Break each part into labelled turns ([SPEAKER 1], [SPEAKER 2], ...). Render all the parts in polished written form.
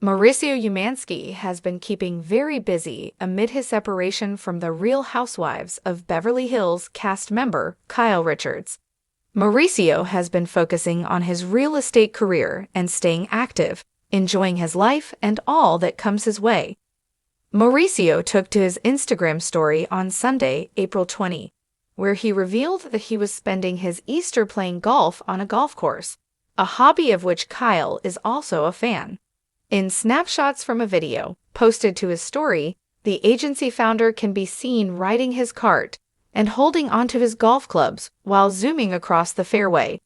[SPEAKER 1] Mauricio Umansky has been keeping very busy amid his separation from the Real Housewives of Beverly Hills cast member Kyle Richards. Mauricio has been focusing on his real estate career and staying active, enjoying his life and all that comes his way. Mauricio took to his Instagram story on Sunday, April 20, where he revealed that he was spending his Easter playing golf on a golf course, a hobby of which Kyle is also a fan. In snapshots from a video posted to his story, the agency founder can be seen riding his cart and holding onto his golf clubs while zooming across the fairway.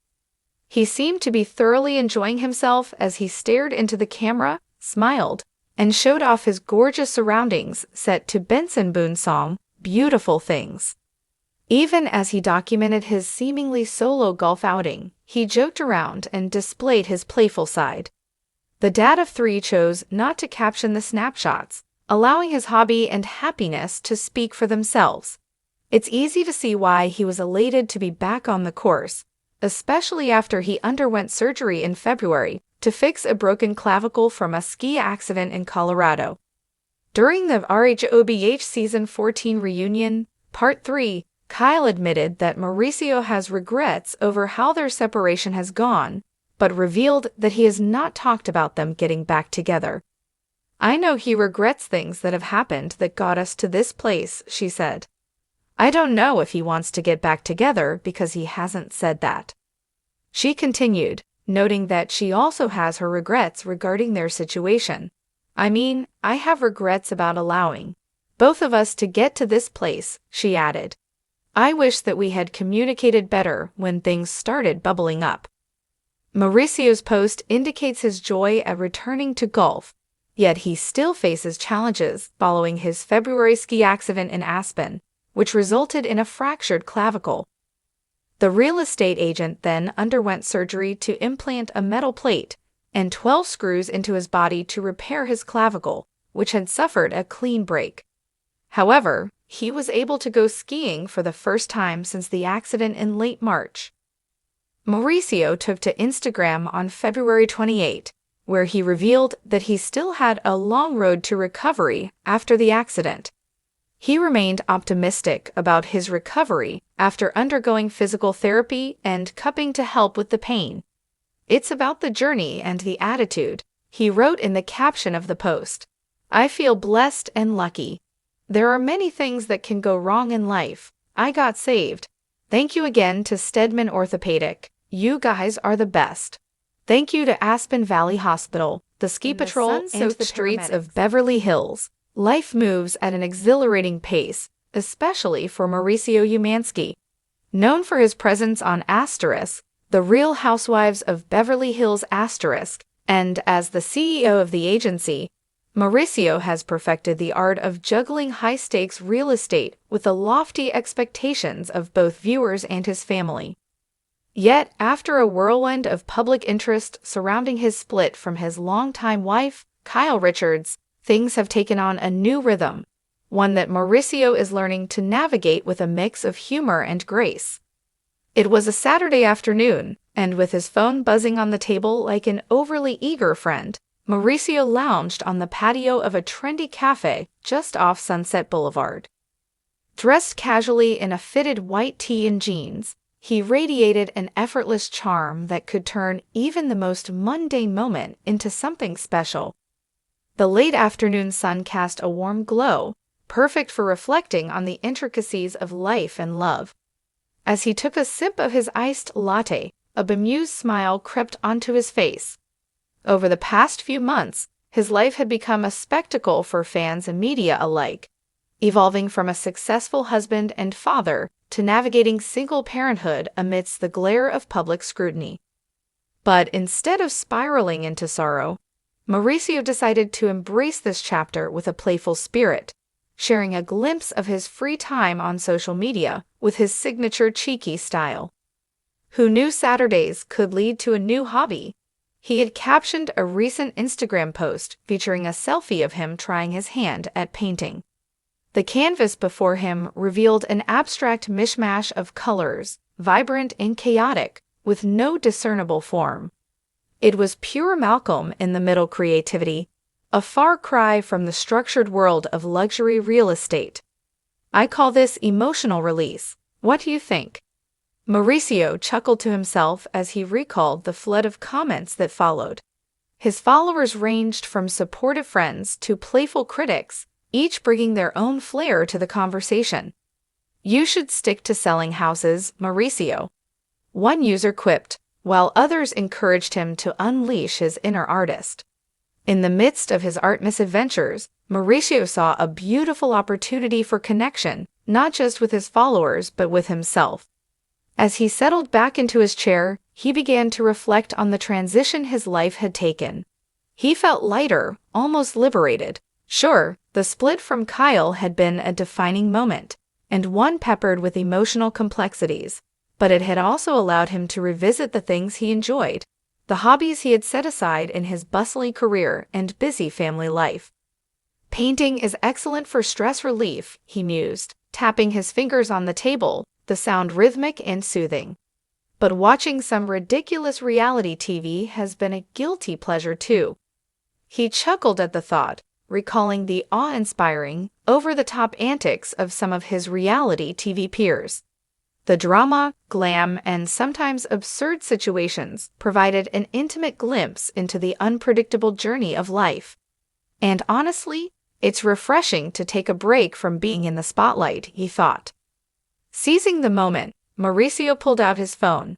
[SPEAKER 1] He seemed to be thoroughly enjoying himself as he stared into the camera, smiled, and showed off his gorgeous surroundings set to Benson Boone's song, "Beautiful Things." Even as he documented his seemingly solo golf outing, he joked around and displayed his playful side. The dad of three chose not to caption the snapshots, allowing his hobby and happiness to speak for themselves. It's easy to see why he was elated to be back on the course, especially after he underwent surgery in February to fix a broken clavicle from a ski accident in Colorado. During the RHOBH Season 14 reunion, Part 3, Kyle admitted that Mauricio has regrets over how their separation has gone, but revealed that he has not talked about them getting back together. "I know he regrets things that have happened that got us to this place," she said. "I don't know if he wants to get back together because he hasn't said that." She continued, noting that she also has her regrets regarding their situation. "I mean, I have regrets about allowing both of us to get to this place," she added. "I wish that we had communicated better when things started bubbling up." Mauricio's post indicates his joy at returning to golf, yet he still faces challenges following his February ski accident in Aspen, which resulted in a fractured clavicle. The real estate agent then underwent surgery to implant a metal plate and 12 screws into his body to repair his clavicle, which had suffered a clean break. However, he was able to go skiing for the first time since the accident in late March. Mauricio took to Instagram on February 28, where he revealed that he still had a long road to recovery after the accident. He remained optimistic about his recovery after undergoing physical therapy and cupping to help with the pain. "It's about the journey and the attitude," he wrote in the caption of the post. "I feel blessed and lucky. There are many things that can go wrong in life. I got saved. Thank you again to Stedman Orthopedic. You guys are the best. Thank you to Aspen Valley Hospital, the ski patrol, and the streets of Beverly Hills. Life moves at an exhilarating pace, especially for Mauricio Umansky. Known for his presence on Asterisk, The Real Housewives of Beverly Hills Asterisk, and as the CEO of the agency, Mauricio has perfected the art of juggling high-stakes real estate with the lofty expectations of both viewers and his family. Yet, after a whirlwind of public interest surrounding his split from his longtime wife, Kyle Richards, things have taken on a new rhythm, one that Mauricio is learning to navigate with a mix of humor and grace. It was a Saturday afternoon, and with his phone buzzing on the table like an overly eager friend, Mauricio lounged on the patio of a trendy cafe just off Sunset Boulevard. Dressed casually in a fitted white tee and jeans, he radiated an effortless charm that could turn even the most mundane moment into something special. The late afternoon sun cast a warm glow, perfect for reflecting on the intricacies of life and love. As he took a sip of his iced latte, a bemused smile crept onto his face. Over the past few months, his life had become a spectacle for fans and media alike, evolving from a successful husband and father to navigating single parenthood amidst the glare of public scrutiny. But instead of spiraling into sorrow, Mauricio decided to embrace this chapter with a playful spirit, sharing a glimpse of his free time on social media with his signature cheeky style. Who knew Saturdays could lead to a new hobby? He had captioned a recent Instagram post featuring a selfie of him trying his hand at painting. The canvas before him revealed an abstract mishmash of colors, vibrant and chaotic, with no discernible form. It was pure Malcolm in the Middle creativity, a far cry from the structured world of luxury real estate. I call this emotional release. What do you think? Mauricio chuckled to himself as he recalled the flood of comments that followed. His followers ranged from supportive friends to playful critics, each bringing their own flair to the conversation. "You should stick to selling houses, Mauricio," one user quipped, while others encouraged him to unleash his inner artist. In the midst of his art misadventures, Mauricio saw a beautiful opportunity for connection, not just with his followers but with himself. As he settled back into his chair, he began to reflect on the transition his life had taken. He felt lighter, almost liberated. Sure, the split from Kyle had been a defining moment, and one peppered with emotional complexities, but it had also allowed him to revisit the things he enjoyed, the hobbies he had set aside in his bustling career and busy family life. "Painting is excellent for stress relief," he mused, tapping his fingers on the table, the sound rhythmic and soothing. "But watching some ridiculous reality TV has been a guilty pleasure too." He chuckled at the thought, recalling the awe-inspiring, over-the-top antics of some of his reality TV peers. The drama, glam, and sometimes absurd situations provided an intimate glimpse into the unpredictable journey of life. And honestly, it's refreshing to take a break from being in the spotlight, he thought. Seizing the moment, Mauricio pulled out his phone.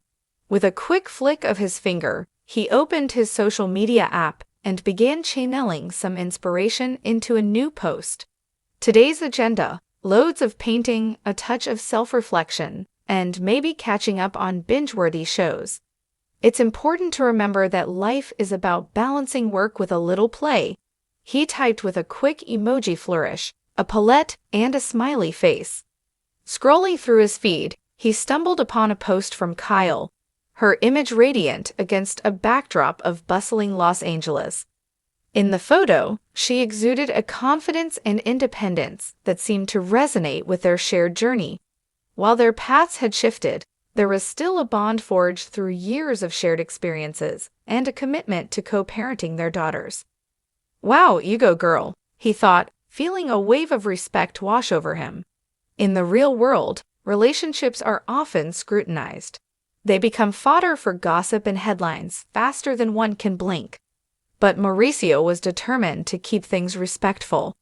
[SPEAKER 1] With a quick flick of his finger, he opened his social media app and began channeling some inspiration into a new post. Today's agenda: loads of painting, a touch of self-reflection, and maybe catching up on binge-worthy shows. It's important to remember that life is about balancing work with a little play. He typed with a quick emoji flourish, a palette, and a smiley face. Scrolling through his feed, he stumbled upon a post from Kyle, her image radiant against a backdrop of bustling Los Angeles. In the photo, she exuded a confidence and independence that seemed to resonate with their shared journey. While their paths had shifted, there was still a bond forged through years of shared experiences and a commitment to co-parenting their daughters. "Wow, you go girl," he thought, feeling a wave of respect wash over him. In the real world, relationships are often scrutinized. They become fodder for gossip and headlines faster than one can blink. But Mauricio was determined to keep things respectful.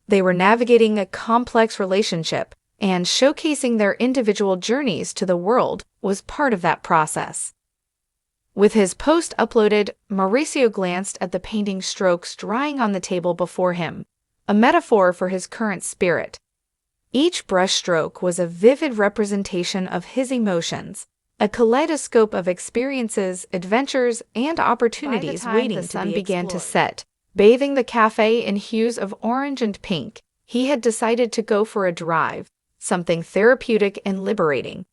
[SPEAKER 1] They were navigating a complex relationship, and showcasing their individual journeys to the world was part of that process. With his post uploaded, Mauricio glanced at the painting strokes drying on the table before him, a metaphor for his current spirit. Each brushstroke was a vivid representation of his emotions, a kaleidoscope of experiences, adventures, and opportunities waiting to be explored. By the time the sun began to set, bathing the cafe in hues of orange and pink, he had decided to go for a drive, something therapeutic and liberating.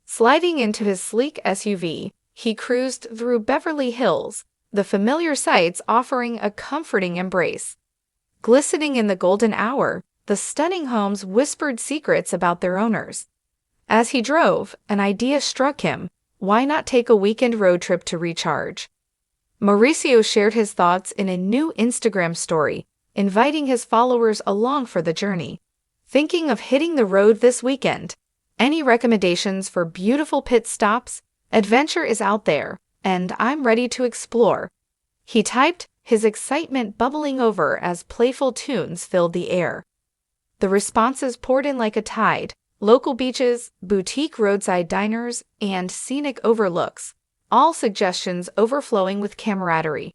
[SPEAKER 1] Sliding into his sleek SUV, he cruised through Beverly Hills, the familiar sights offering a comforting embrace. Glistening in the golden hour, the stunning homes whispered secrets about their owners. As he drove, an idea struck him: why not take a weekend road trip to recharge? Mauricio shared his thoughts in a new Instagram story, inviting his followers along for the journey. "Thinking of hitting the road this weekend? Any recommendations for beautiful pit stops? Adventure is out there, and I'm ready to explore," he typed, his excitement bubbling over as playful tunes filled the air. The responses poured in like a tide: local beaches, boutique roadside diners, and scenic overlooks, all suggestions overflowing with camaraderie.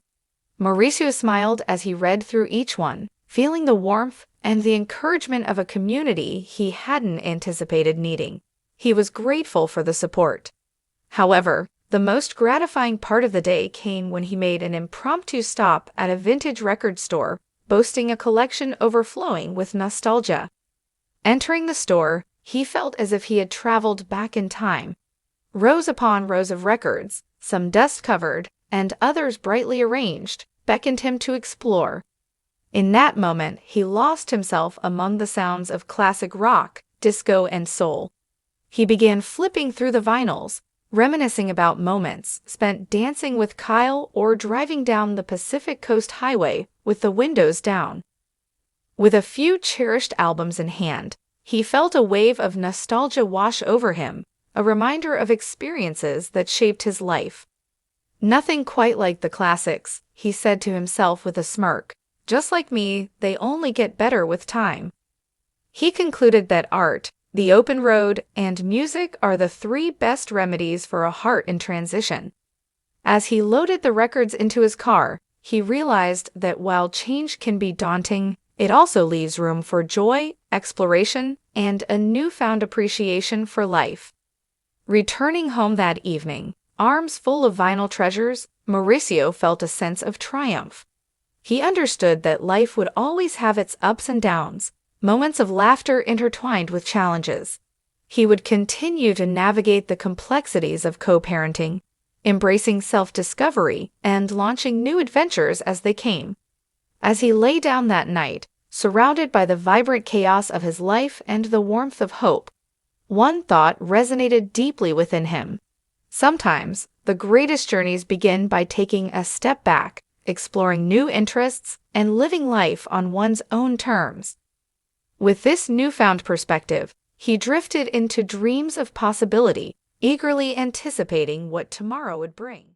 [SPEAKER 1] Mauricio smiled as he read through each one, feeling the warmth and the encouragement of a community he hadn't anticipated needing. He was grateful for the support. However, the most gratifying part of the day came when he made an impromptu stop at a vintage record store, boasting a collection overflowing with nostalgia. Entering the store, he felt as if he had traveled back in time. Rows upon rows of records, some dust-covered, and others brightly arranged, beckoned him to explore. In that moment, he lost himself among the sounds of classic rock, disco, and soul. He began flipping through the vinyls, reminiscing about moments spent dancing with Kyle or driving down the Pacific Coast Highway with the windows down. With a few cherished albums in hand, he felt a wave of nostalgia wash over him, a reminder of experiences that shaped his life. "Nothing quite like the classics," he said to himself with a smirk. "Just like me, they only get better with time." He concluded that art, the open road, and music are the three best remedies for a heart in transition. As he loaded the records into his car, he realized that while change can be daunting, it also leaves room for joy, exploration, and a newfound appreciation for life. Returning home that evening, arms full of vinyl treasures, Mauricio felt a sense of triumph. He understood that life would always have its ups and downs, moments of laughter intertwined with challenges. He would continue to navigate the complexities of co-parenting, embracing self-discovery and launching new adventures as they came. As he lay down that night, surrounded by the vibrant chaos of his life and the warmth of hope, one thought resonated deeply within him. Sometimes, the greatest journeys begin by taking a step back, exploring new interests, and living life on one's own terms. With this newfound perspective, he drifted into dreams of possibility, eagerly anticipating what tomorrow would bring.